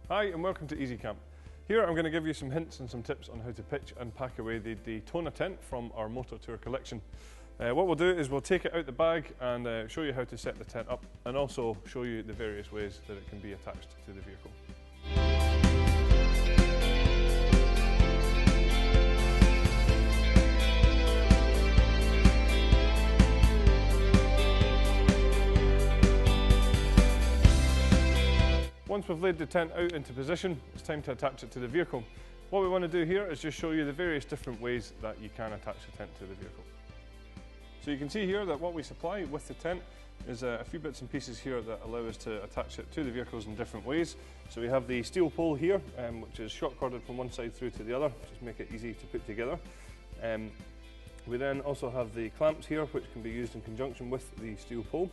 Hi and welcome to Easy Camp. Here I'm going to give you some hints and some tips on how to pitch and pack away the Daytona tent from our Motor Tour collection. What we'll do is we'll take it out the bag and show you how to set the tent up and also show you the various ways that it can be attached to the vehicle. Once we've laid the tent out into position, it's time to attach it to the vehicle. What we want to do here is just show you the various different ways that you can attach the tent to the vehicle. So you can see here that what we supply with the tent is a few bits and pieces here that allow us to attach it to the vehicles in different ways. So we have the steel pole here, which is short corded from one side through to the other, just make it easy to put together. We then also have the clamps here, which can be used in conjunction with the steel pole.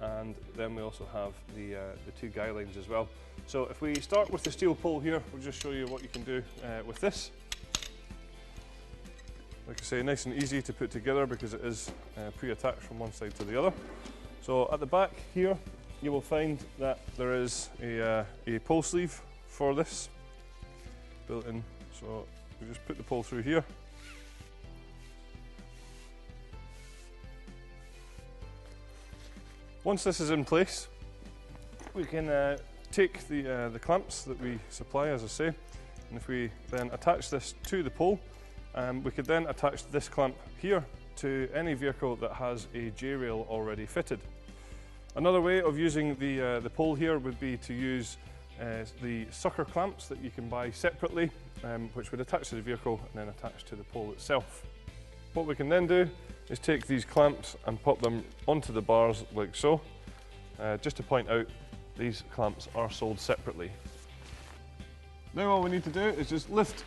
And then we also have the two guy lines as well. So if we start with the steel pole here, we'll just show you what you can do with this. Like I say, nice and easy to put together because it is pre-attached from one side to the other. So at the back here, you will find that there is a pole sleeve for this built in. So we just put the pole through here. Once this is in place, we can take the clamps that we supply, as I say, and if we then attach this to the pole, we could then attach this clamp here to any vehicle that has a J-rail already fitted. Another way of using the pole here would be to use the sucker clamps that you can buy separately, which would attach to the vehicle and then attach to the pole itself. What we can then do is take these clamps and pop them onto the bars like so. Just to point out, these clamps are sold separately. Now all we need to do is just lift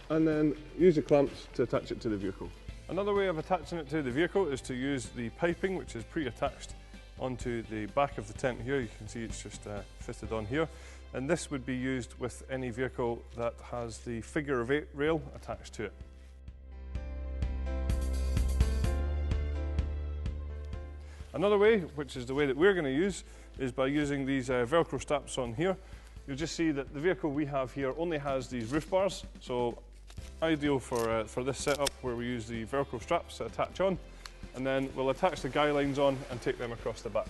and then use the clamps to attach it to the vehicle. Another way of attaching it to the vehicle is to use the piping, which is pre-attached onto the back of the tent here. You can see it's just fitted on here. And this would be used with any vehicle that has the figure of 8 rail attached to it. Another way, which is the way that we're going to use, is by using these Velcro straps on here. You'll just see that the vehicle we have here only has these roof bars, so ideal for this setup where we use the Velcro straps to attach on, and then we'll attach the guy lines on and take them across the back.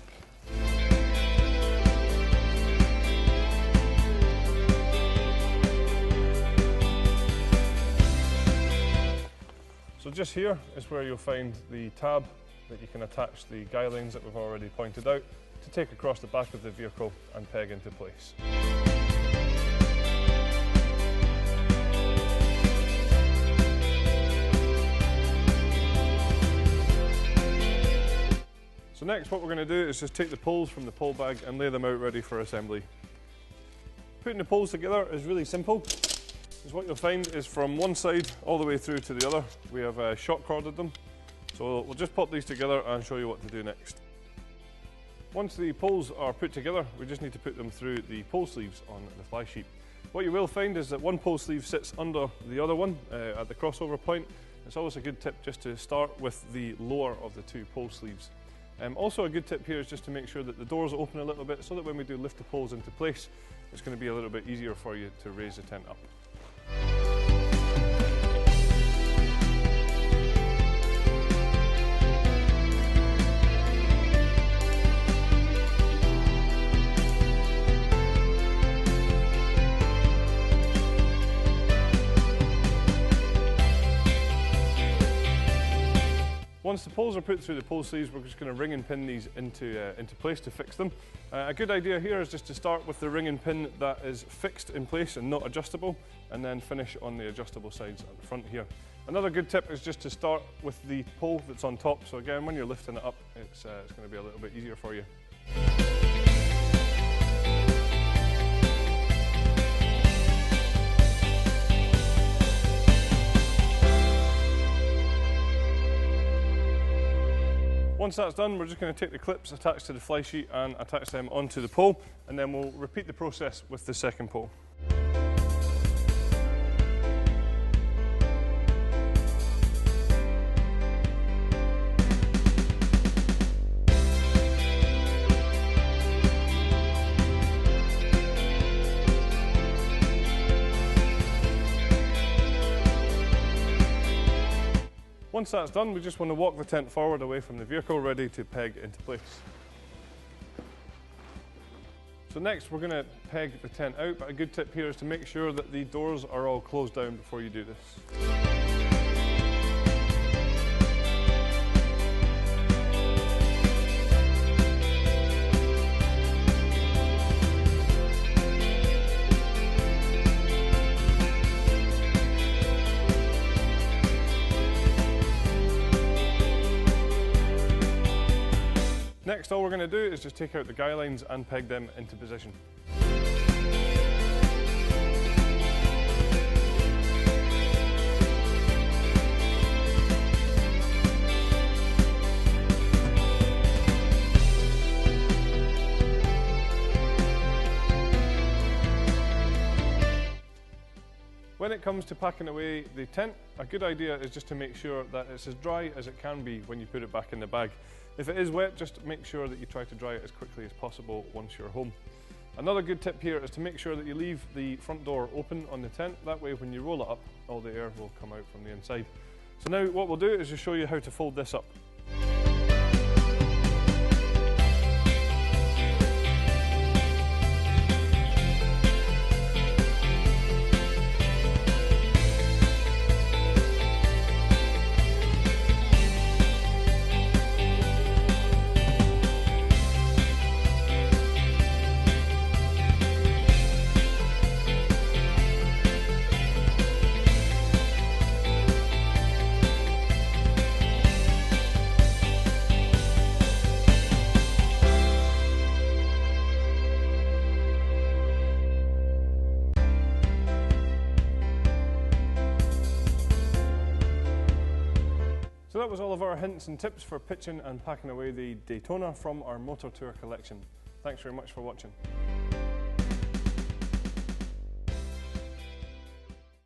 So just here is where you'll find the tab that you can attach the guy lines that we've already pointed out to take across the back of the vehicle and peg into place. So next what we're going to do is just take the poles from the pole bag and lay them out ready for assembly. Putting the poles together is really simple. Because what you'll find is from one side all the way through to the other, we have short corded them. So we'll just pop these together and show you what to do next. Once the poles are put together, we just need to put them through the pole sleeves on the fly sheet. What you will find is that one pole sleeve sits under the other one at the crossover point. It's always a good tip just to start with the lower of the two pole sleeves. Also a good tip here is just to make sure that the doors open a little bit so that when we do lift the poles into place, it's going to be a little bit easier for you to raise the tent up. Once the poles are put through the pole sleeves, we're just going to ring and pin these into place to fix them. A good idea here is just to start with the ring and pin that is fixed in place and not adjustable, and then finish on the adjustable sides at the front here. Another good tip is just to start with the pole that's on top, so again when you're lifting it up it's going to be a little bit easier for you. Once that's done, we're just going to take the clips attached to the fly sheet and attach them onto the pole, and then we'll repeat the process with the second pole. Once that's done, we just want to walk the tent forward away from the vehicle, ready to peg into place. So next we're going to peg the tent out, but a good tip here is to make sure that the doors are all closed down before you do this. Next, all we're going to do is just take out the guy lines and peg them into position. When it comes to packing away the tent, a good idea is just to make sure that it's as dry as it can be when you put it back in the bag. If it is wet, just make sure that you try to dry it as quickly as possible once you're home. Another good tip here is to make sure that you leave the front door open on the tent. That way when you roll it up, all the air will come out from the inside. So now what we'll do is just show you how to fold this up. So that was all of our hints and tips for pitching and packing away the Daytona from our Motor Tour collection. Thanks very much for watching.